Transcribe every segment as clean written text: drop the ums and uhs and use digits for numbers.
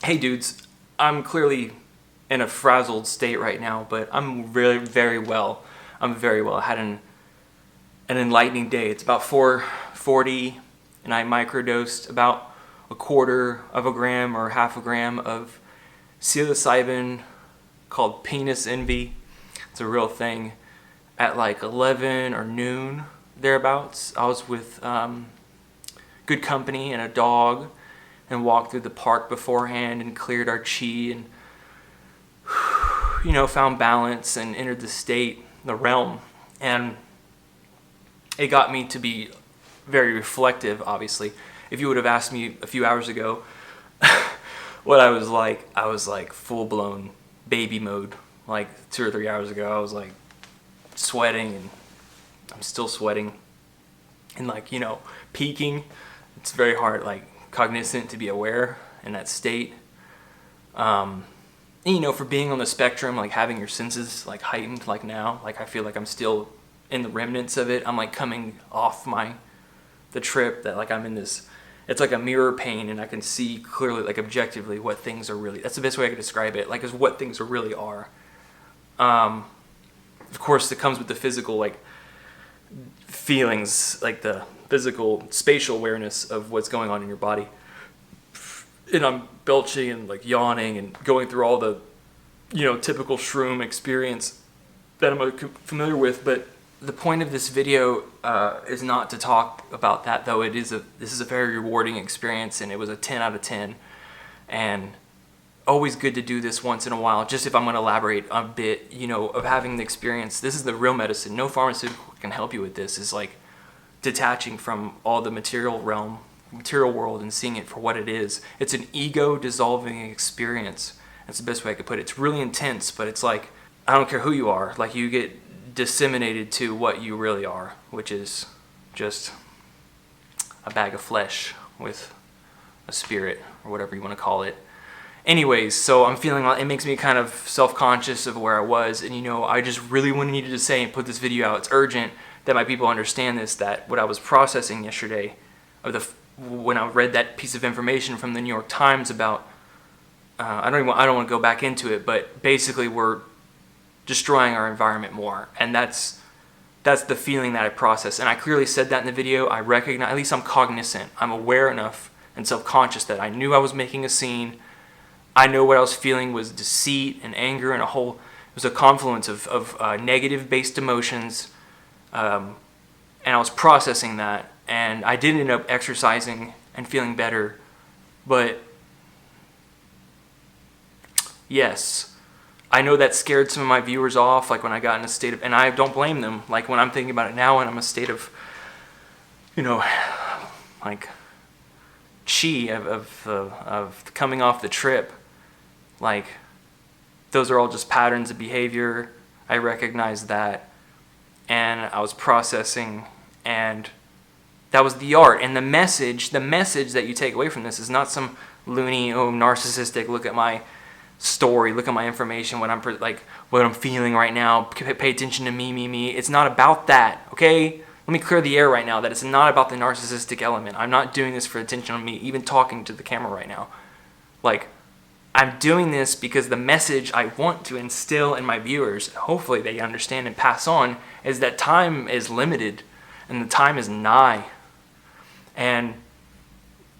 Hey dudes, I'm clearly in a frazzled state right now, but I'm really very well. I'm very well. I had an enlightening day. It's about 4:40 and I microdosed about a quarter of a gram or half a gram of psilocybin called penis envy. It's a real thing at like 11 or noon thereabouts. I was with good company and a dog and walked through the park beforehand and cleared our chi and found balance and entered the realm, and it got me to be very reflective. Obviously, if you would have asked me a few hours ago what I was like full blown baby mode. Like 2 or 3 hours ago, I was like sweating, and I'm still sweating, and peaking. It's very hard, like cognizant to be aware in that state. For being on the spectrum, like having your senses like heightened, like now, like I feel like I'm still in the remnants of it. I'm like coming off the trip, that like I'm in this, it's like a mirror pane, and I can see clearly, like objectively, what things are really, that's the best way I could describe it, like is what things really are. Of course, it comes with the physical, like feelings, like the physical spatial awareness of what's going on in your body. And I'm belching and like yawning and going through all the, typical shroom experience that I'm familiar with. But the point of this video is not to talk about that, though. This is a very rewarding experience, and it was a 10 out of 10. And always good to do this once in a while. Just if I'm going to elaborate a bit, of having the experience. This is the real medicine. No pharmaceutical can help you with this. Is like detaching from all the material world and seeing it for what it is. It's an ego dissolving experience. That's the best way I could put it. It's really intense, but it's like, I don't care who you are, like you get disseminated to what you really are, which is just a bag of flesh with a spirit, or whatever you want to call it. Anyways, so I'm feeling like it makes me kind of self-conscious of where I was, and I just really needed to say and put this video out. It's urgent that my people understand this, that what I was processing yesterday, when I read that piece of information from the New York Times about, I don't want to go back into it, but basically we're destroying our environment more, and that's the feeling that I process. And I clearly said that in the video. I recognize, at least I'm cognizant, I'm aware enough and self-conscious that I knew I was making a scene. I know what I was feeling was deceit and anger, and it was a confluence of negative-based emotions, and I was processing that, and I did end up exercising and feeling better. But yes, I know that scared some of my viewers off, like when I got in a state of, and I don't blame them, like when I'm thinking about it now and I'm in a state of, like chi of coming off the trip. Like, those are all just patterns of behavior. I recognize that, and I was processing, and that was the art. And the message that you take away from this is not some loony, narcissistic, look at my story, look at my information, what I'm feeling right now, pay attention to me. It's not about that, okay? Let me clear the air right now, that it's not about the narcissistic element. I'm not doing this for attention on me, even talking to the camera right now. Like, I'm doing this because the message I want to instill in my viewers, hopefully they understand and pass on, is that time is limited and the time is nigh. And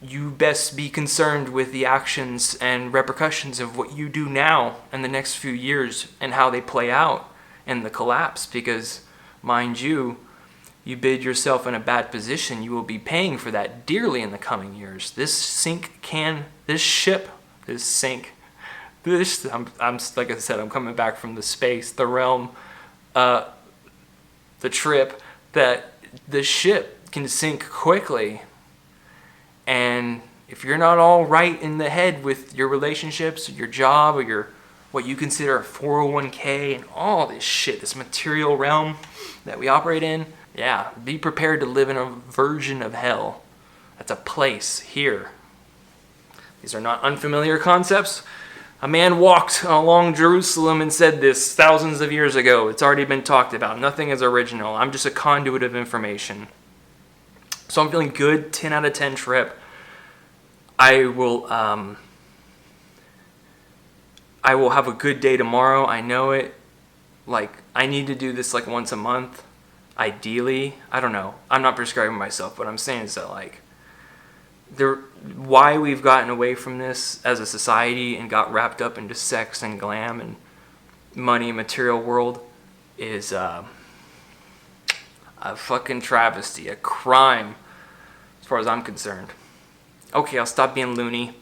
you best be concerned with the actions and repercussions of what you do now in the next few years and how they play out in the collapse, because, mind you, you bid yourself in a bad position, you will be paying for that dearly in the coming years. I'm like I said, I'm coming back from the space, the realm, the trip, that the ship can sink quickly. And if you're not all right in the head with your relationships, or your job, or what you consider a 401k and all this shit, this material realm that we operate in, yeah, be prepared to live in a version of hell. That's a place here. These are not unfamiliar concepts. A man walked along Jerusalem and said this thousands of years ago. It's already been talked about. Nothing is original. I'm just a conduit of information. So I'm feeling good. 10 out of 10 trip. I will I will have a good day tomorrow. I know it. Like, I need to do this like once a month, ideally. I don't know. I'm not prescribing myself. What I'm saying is that, like, why we've gotten away from this as a society and got wrapped up into sex and glam and money and material world is a fucking travesty, a crime, as far as I'm concerned. Okay, I'll stop being loony.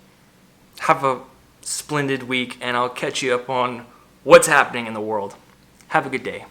Have a splendid week, and I'll catch you up on what's happening in the world. Have a good day.